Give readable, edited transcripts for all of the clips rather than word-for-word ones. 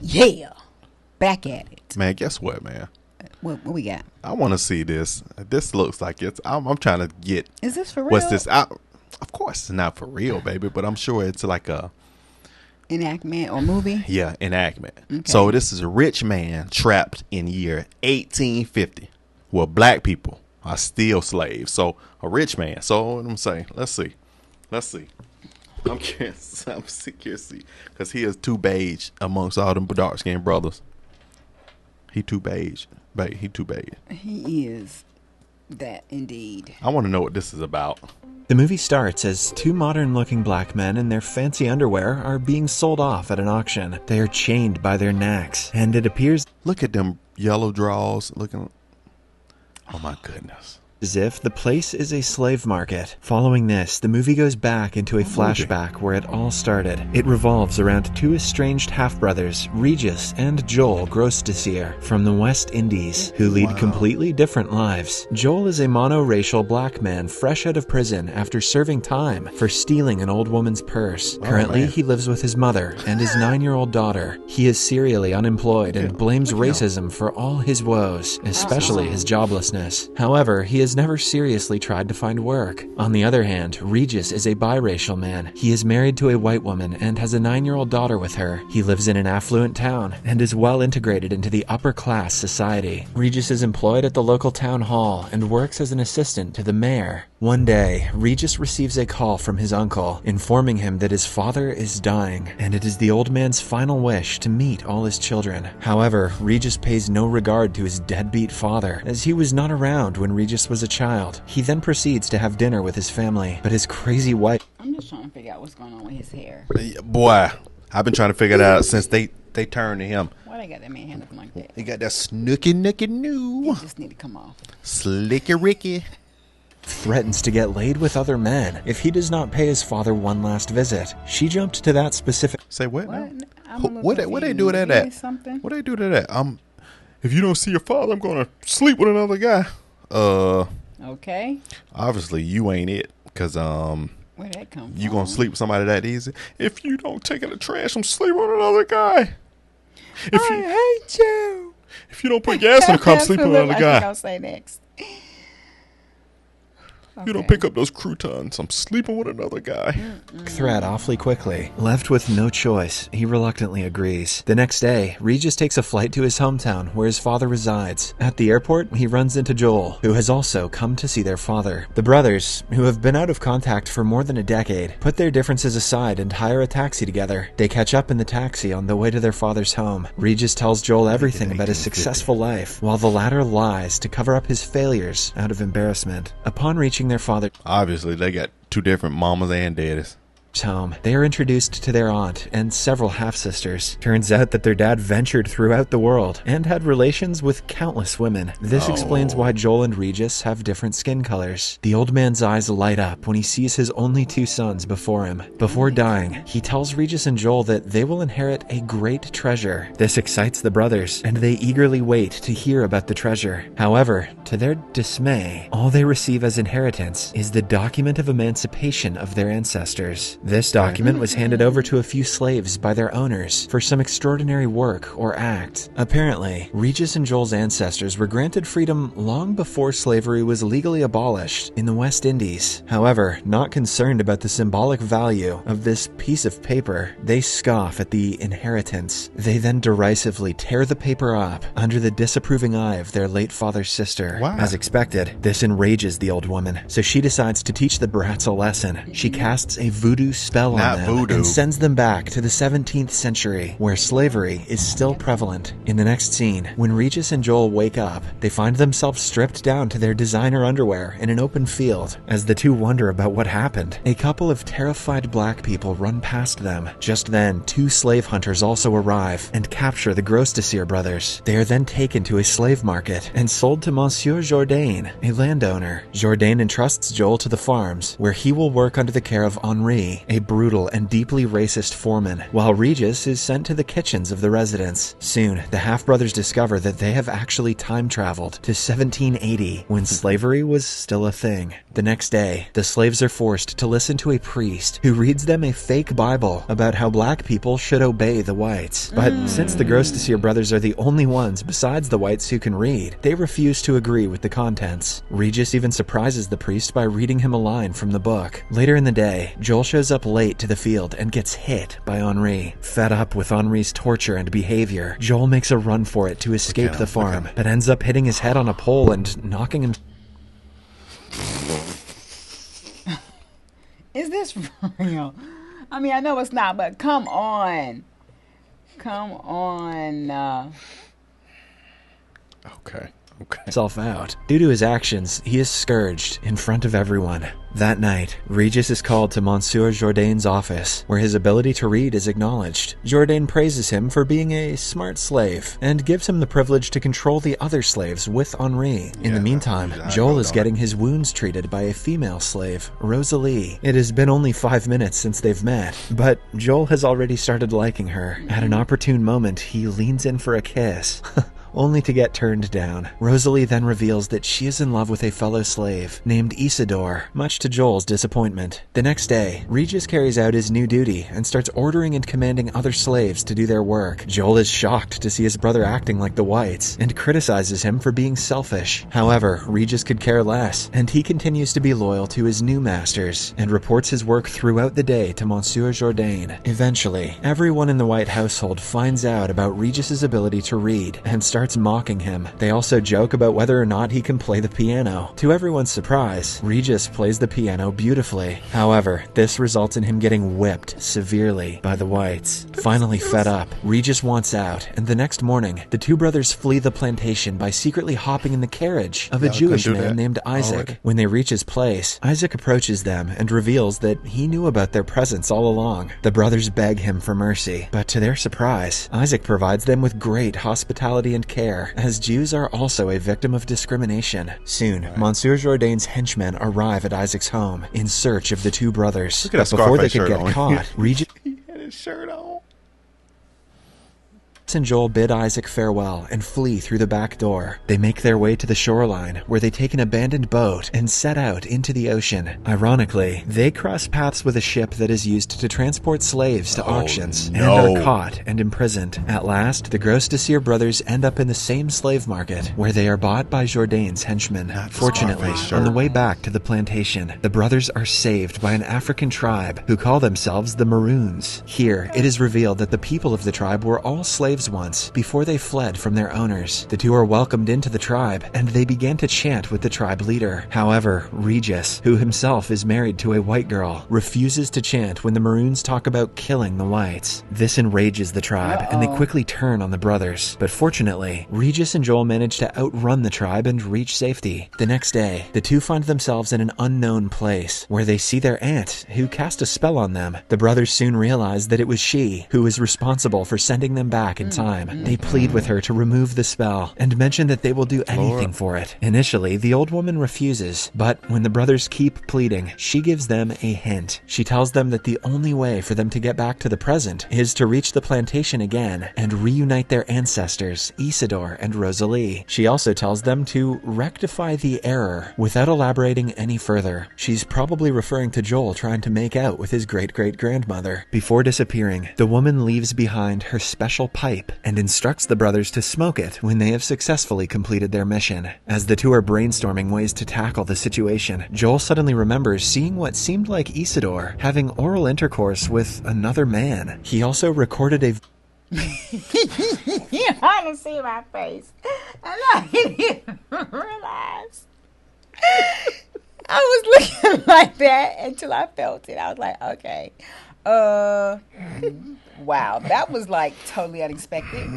Yeah. Back at it. Man, guess what, man? What we got? I want to see this. This looks like it's. I'm trying to get. Is this for real? What's this? Of course, it's not for real, baby. But I'm sure it's like a enactment or movie. Yeah, enactment. Okay. So this is a rich man trapped in year 1850, where black people are still slaves. So a rich man. So what I'm saying. Let's see. I'm curious. I'm curious because he is too beige amongst all them dark skinned brothers. He too beige. He too beige. He is that indeed. I want to know what this is about. The movie starts as two modern-looking black men in their fancy underwear are being sold off at an auction. They are chained by their necks, and it appears... Look at them yellow draws looking... Oh my goodness. As if the place is a slave market. Following this, the movie goes back into a flashback where it all started. It revolves around two estranged half-brothers, Regis and Joel Grosdesier, from the West Indies, who lead completely different lives. Joel is a monoracial black man fresh out of prison after serving time for stealing an old woman's purse. Currently, he lives with his mother and his 9-year-old daughter. He is serially unemployed and blames racism for all his woes, especially his joblessness. However, he is never seriously tried to find work. On the other hand, Regis is a biracial man. He is married to a white woman and has a 9-year-old daughter with her. He lives in an affluent town and is well integrated into the upper class society. Regis is employed at the local town hall and works as an assistant to the mayor. One day, Regis receives a call from his uncle, informing him that his father is dying, and it is the old man's final wish to meet all his children. However, Regis pays no regard to his deadbeat father, as he was not around when Regis was a child. He then proceeds to have dinner with his family, but his crazy wife... I'm just trying to figure out what's going on with his hair. Boy, I've been trying to figure that out since they turned to him. Why they got that man looking like that? He got that snooky nooky new. He just need to come off. Slicky Ricky. Threatens to get laid with other men if he does not pay his father one last visit. She jumped to that specific... Say what? What they do that at? What they do that at? If you don't see your father, I'm gonna sleep with another guy. Okay. Obviously you ain't it, cause where'd that come from? You gonna sleep with somebody that easy? If you don't take it to trash, I'm sleeping with another guy. I hate you. If you don't put gas in the car, I'm sleeping with another guy. I'll say next. You don't pick up those croutons, I'm sleeping with another guy. Threat awfully quickly. Left with no choice, he reluctantly agrees. The next day, Regis takes a flight to his hometown where his father resides. At the airport, he runs into Joel, who has also come to see their father. The brothers, who have been out of contact for more than a decade, put their differences aside and hire a taxi together. They catch up in the taxi on the way to their father's home. Regis tells Joel everything about his successful life, while the latter lies to cover up his failures out of embarrassment. Upon reaching their father... Obviously, they got two different mamas and daddies. Home. They are introduced to their aunt and several half-sisters. Turns out that their dad ventured throughout the world and had relations with countless women. This explains why Joel and Regis have different skin colors. The old man's eyes light up when he sees his only 2 sons before him. Before dying, he tells Regis and Joel that they will inherit a great treasure. This excites the brothers, and they eagerly wait to hear about the treasure. However, to their dismay, all they receive as inheritance is the document of emancipation of their ancestors. This document was handed over to a few slaves by their owners for some extraordinary work or act. Apparently, Regis and Joel's ancestors were granted freedom long before slavery was legally abolished in the West Indies. However, not concerned about the symbolic value of this piece of paper, they scoff at the inheritance. They then derisively tear the paper up under the disapproving eye of their late father's sister. Wow. As expected, this enrages the old woman, so she decides to teach the brats a lesson. She casts a voodoo spell on them and sends them back to the 17th century, where slavery is still prevalent. In the next scene, when Regis and Joel wake up, they find themselves stripped down to their designer underwear in an open field. As the two wonder about what happened, a couple of terrified black people run past them. Just then, 2 slave hunters also arrive and capture the Grosdesier brothers. They are then taken to a slave market and sold to Monsieur Jourdain, a landowner. Jourdain entrusts Joel to the farms, where he will work under the care of Henri, Rosalie, a brutal and deeply racist foreman, while Regis is sent to the kitchens of the residence. Soon, the half-brothers discover that they have actually time-traveled to 1780, when slavery was still a thing. The next day, the slaves are forced to listen to a priest who reads them a fake Bible about how black people should obey the whites. But since the Grosdesier brothers are the only ones besides the whites who can read, they refuse to agree with the contents. Regis even surprises the priest by reading him a line from the book. Later in the day, Joel shows up late to the field and gets hit by Henri. Fed up with Henri's torture and behavior, Joel makes a run for it to escape the farm, but ends up hitting his head on a pole and knocking him. Is this real? I mean, I know it's not, but come on. Come on. Okay. Himself out. Due to his actions, he is scourged in front of everyone. That night, Regis is called to Monsieur Jourdain's office, where his ability to read is acknowledged. Jourdain praises him for being a smart slave, and gives him the privilege to control the other slaves with Henri. In the meantime, Joel is getting his wounds treated by a female slave, Rosalie. It has been only 5 minutes since they've met, but Joel has already started liking her. At an opportune moment, he leans in for a kiss. Only to get turned down. Rosalie then reveals that she is in love with a fellow slave named Isidore, much to Joel's disappointment. The next day, Regis carries out his new duty and starts ordering and commanding other slaves to do their work. Joel is shocked to see his brother acting like the whites and criticizes him for being selfish. However, Regis could care less, and he continues to be loyal to his new masters and reports his work throughout the day to Monsieur Jourdain. Eventually, everyone in the White household finds out about Regis's ability to read and starts mocking him. They also joke about whether or not he can play the piano. To everyone's surprise, Regis plays the piano beautifully. However, this results in him getting whipped severely by the whites. Finally fed up, Regis wants out, and the next morning, the two brothers flee the plantation by secretly hopping in the carriage of a Jewish man named Isaac. Already. When they reach his place, Isaac approaches them and reveals that he knew about their presence all along. The brothers beg him for mercy, but to their surprise, Isaac provides them with great hospitality and care, as Jews are also a victim of discrimination. Soon, Monsieur Jourdain's henchmen arrive at Isaac's home in search of the two brothers. Look at that But before they Scarface could shirt get on. caught, Regis He had his shirt on. and Joel bid Isaac farewell and flee through the back door. They make their way to the shoreline, where they take an abandoned boat and set out into the ocean. Ironically, they cross paths with a ship that is used to transport slaves to auctions and are caught and imprisoned. At last, the Grosdesier brothers end up in the same slave market, where they are bought by Jourdain's henchmen. Fortunately, on the way back to the plantation, the brothers are saved by an African tribe who call themselves the Maroons. Here, it is revealed that the people of the tribe were all slaves once, before they fled from their owners. The two are welcomed into the tribe, and they began to chant with the tribe leader. However, Regis, who himself is married to a white girl, refuses to chant when the Maroons talk about killing the whites. This enrages the tribe, and they quickly turn on the brothers. But fortunately, Regis and Joel manage to outrun the tribe and reach safety. The next day, the two find themselves in an unknown place, where they see their aunt, who cast a spell on them. The brothers soon realize that it was she who was responsible for sending them back in time. They plead with her to remove the spell, and mention that they will do anything for it. Initially, the old woman refuses, but when the brothers keep pleading, she gives them a hint. She tells them that the only way for them to get back to the present is to reach the plantation again and reunite their ancestors, Isidore and Rosalie. She also tells them to rectify the error without elaborating any further. She's probably referring to Joel trying to make out with his great-great-grandmother. Before disappearing, the woman leaves behind her special pipe and instructs the brothers to smoke it when they have successfully completed their mission. As the two are brainstorming ways to tackle the situation, Joel suddenly remembers seeing what seemed like Isidore having oral intercourse with another man. He also recorded a I don't see my face. And I didn't even realize. I was looking like that until I felt it. I was like, okay. Wow, that was like totally unexpected.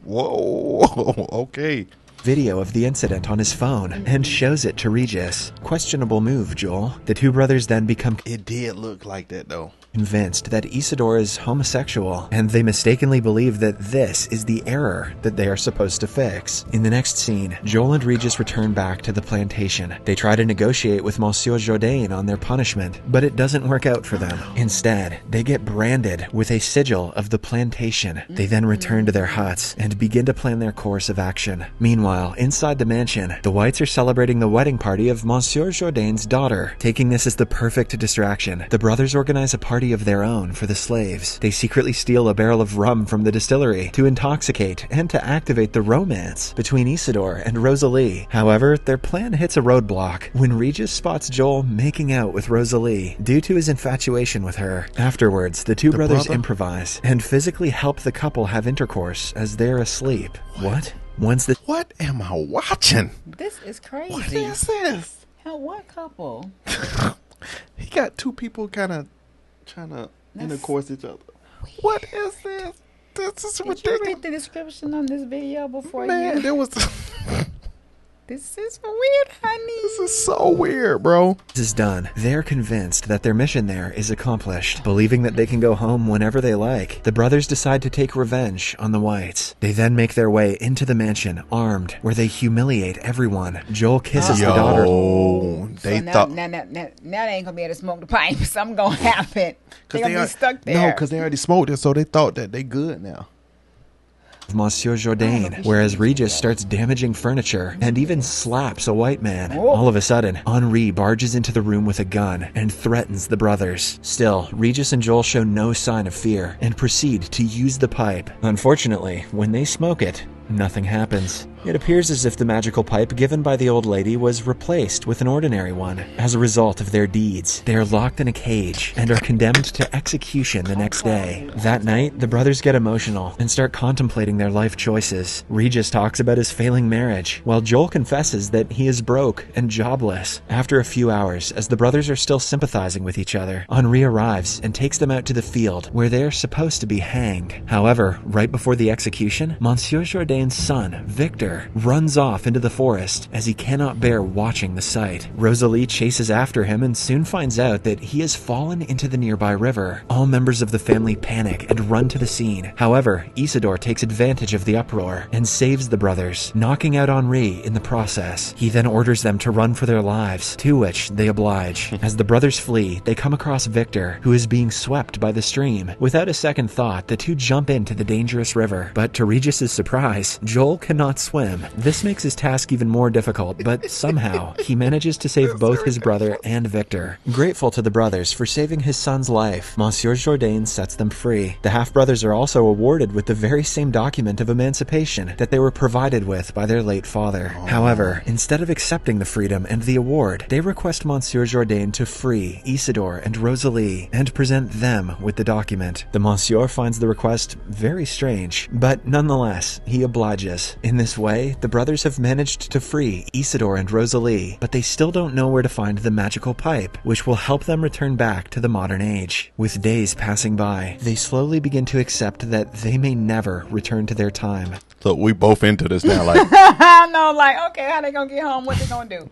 Whoa, okay. video of the incident on his phone and shows it to Regis. Questionable move, Joel. The two brothers then become... It did look like that, though. convinced that Isidore is homosexual, and they mistakenly believe that this is the error that they are supposed to fix. In the next scene, Joel and Regis return back to the plantation. They try to negotiate with Monsieur Jourdain on their punishment, but it doesn't work out for them. Instead, they get branded with a sigil of the plantation. They then return to their huts and begin to plan their course of action. Meanwhile, inside the mansion, the Whites are celebrating the wedding party of Monsieur Jourdain's daughter. Taking this as the perfect distraction, the brothers organize a party of their own for the slaves. They secretly steal a barrel of rum from the distillery to intoxicate and to activate the romance between Isidore and Rosalie. However, their plan hits a roadblock when Regis spots Joel making out with Rosalie due to his infatuation with her. Afterwards, the two brothers improvise and physically help the couple have intercourse as they're asleep. What? What am I watching? This is crazy. What is this? Hell, what couple? He got two people kind of trying to intercourse each other. What is this? This is ridiculous. Did you read the description on this video before Man, there was... This is weird, honey. This is so weird, bro. This is done. They're convinced that their mission there is accomplished. Believing that they can go home whenever they like, the brothers decide to take revenge on the Whites. They then make their way into the mansion, armed, where they humiliate everyone. Joel kisses the daughter. They so thought... Now they ain't gonna be able to smoke the pipe. Something gonna happen. They're gonna be stuck there. No, because they already smoked it, so they thought that they good now. Monsieur Jourdain, whereas Regis starts damaging furniture and even slaps a white man. All of a sudden, Henri barges into the room with a gun and threatens the brothers. Still, Regis and Joel show no sign of fear and proceed to use the pipe. Unfortunately, when they smoke it, nothing happens. It appears as if the magical pipe given by the old lady was replaced with an ordinary one. As a result of their deeds, they are locked in a cage and are condemned to execution the next day. That night, the brothers get emotional and start contemplating their life choices. Regis talks about his failing marriage, while Joel confesses that he is broke and jobless. After a few hours, as the brothers are still sympathizing with each other, Henri arrives and takes them out to the field where they are supposed to be hanged. However, right before the execution, Monsieur Jourdain's son, Victor, runs off into the forest as he cannot bear watching the sight. Rosalie chases after him and soon finds out that he has fallen into the nearby river. All members of the family panic and run to the scene. However, Isidore takes advantage of the uproar and saves the brothers, knocking out Henri in the process. He then orders them to run for their lives, to which they oblige. As the brothers flee, they come across Victor, who is being swept by the stream. Without a second thought, the two jump into the dangerous river, but to Regis's surprise, Joel cannot swim. This makes his task even more difficult, but somehow he manages to save both his brother and Victor. Grateful to the brothers for saving his son's life, Monsieur Jourdain sets them free. The half-brothers are also awarded with the very same document of emancipation that they were provided with by their late father. However, instead of accepting the freedom and the award, they request Monsieur Jourdain to free Isidore and Rosalie and present them with the document. The Monsieur finds the request very strange, but nonetheless, he obliges. In this way, the brothers have managed to free Isidore and Rosalie, but they still don't know where to find the magical pipe, which will help them return back to the modern age. With days passing by, they slowly begin to accept that they may never return to their time. Look, we both into this now, like... I know, like, okay, how they gonna get home? What they gonna do?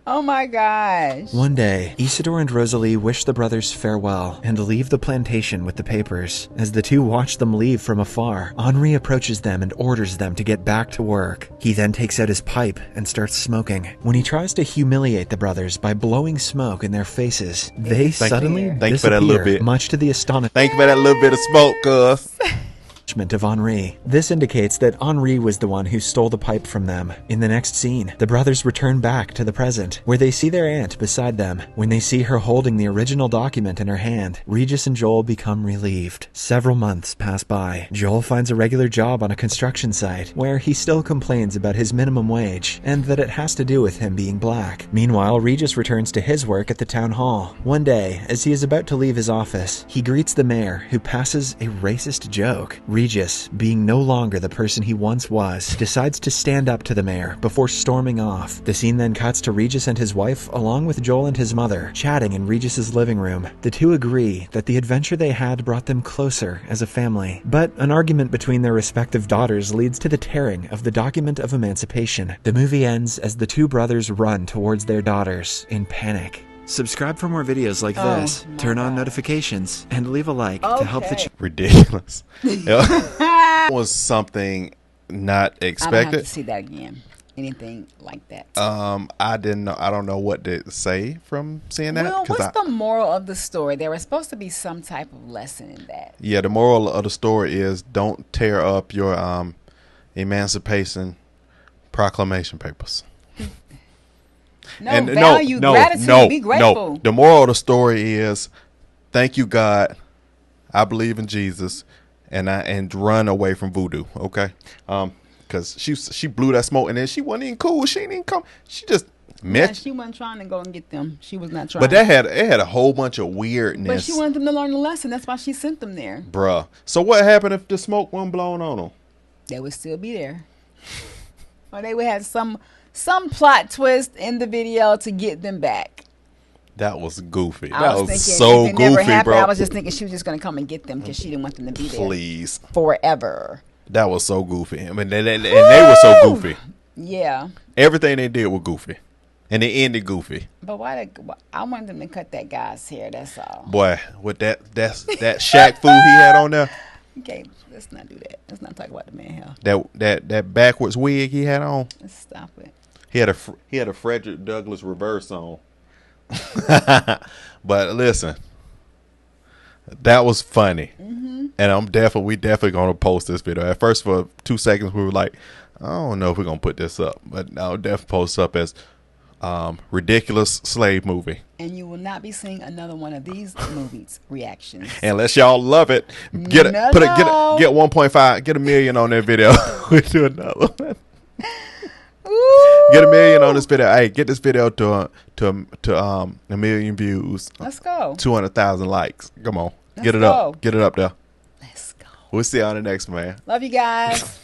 Oh my gosh. One day, Isidore and Rosalie wish the brothers farewell and leave the plantation with the papers. As the two watch them leave from afar, Henri approaches them and orders them to get back to work. He then takes out his pipe and starts smoking. When he tries to humiliate the brothers by blowing smoke in their faces, they suddenly Thank you for that little bit. Much to the astonishment. Thank you for that little bit of smoke, cuz. Of Henri. This indicates that Henri was the one who stole the pipe from them. In the next scene, the brothers return back to the present, where they see their aunt beside them. When they see her holding the original document in her hand, Regis and Joel become relieved. Several months pass by. Joel finds a regular job on a construction site, where he still complains about his minimum wage, and that it has to do with him being black. Meanwhile, Regis returns to his work at the town hall. One day, as he is about to leave his office, he greets the mayor, who passes a racist joke. Regis, being no longer the person he once was, decides to stand up to the mayor before storming off. The scene then cuts to Regis and his wife, along with Joel and his mother, chatting in Regis's living room. The two agree that the adventure they had brought them closer as a family, but an argument between their respective daughters leads to the tearing of the document of emancipation. The movie ends as the two brothers run towards their daughters in panic. Subscribe for more videos like Oh, this, my turn on God. notifications, and leave a like to help the Okay. Ridiculous. It was something not I don't have expected. to see that again. Anything like that. I didn't know. I don't know what to say from seeing that. Well, 'cause what's the moral of the story? There was supposed to be some type of lesson in that. Yeah, the moral of the story is don't tear up your Emancipation Proclamation papers. No value, gratitude, be grateful. No. The moral of the story is thank you, God. I believe in Jesus, and run away from voodoo. Okay, because she blew that smoke, and then she wasn't even cool. She didn't even come. She just Yeah, met. she wasn't trying to go and get them. She was not trying. But it had a whole bunch of weirdness. But she wanted them to learn the lesson. That's why she sent them there. Bruh. So what happened if the smoke wasn't blown on them? They would still be there. Or they would have some plot twist in the video to get them back. That was goofy. I That was was thinking so if it never goofy, happened, bro. I was just thinking she was just going to come and get them because she didn't want them to be there Please. forever. That was so goofy. I mean, they were so goofy. Yeah. Everything they did was goofy. And they ended goofy. But I wanted them to cut that guy's hair, that's all. Boy, with that Shaq food he had on there, Okay, let's not do that. Let's not talk about the man hair. that backwards wig he had on, Let's stop it. he had a Frederick Douglass reverse on. But listen, that was funny. Mm-hmm. And we definitely gonna post this video. At first, for 2 seconds, we were like, I don't know if we're gonna put this up, but I'll definitely post up as ridiculous slave movie. And you will not be seeing another one of these movies reactions. Unless y'all love it, get 1.5, get 1 million on that video. We do another one. Ooh. Get 1 million on this video. Hey, get this video to 1 million views. Let's go. 200,000 likes. Come on, Let's get it go. up. Get it up there. Let's go. We'll see you on the next, man. Love you guys.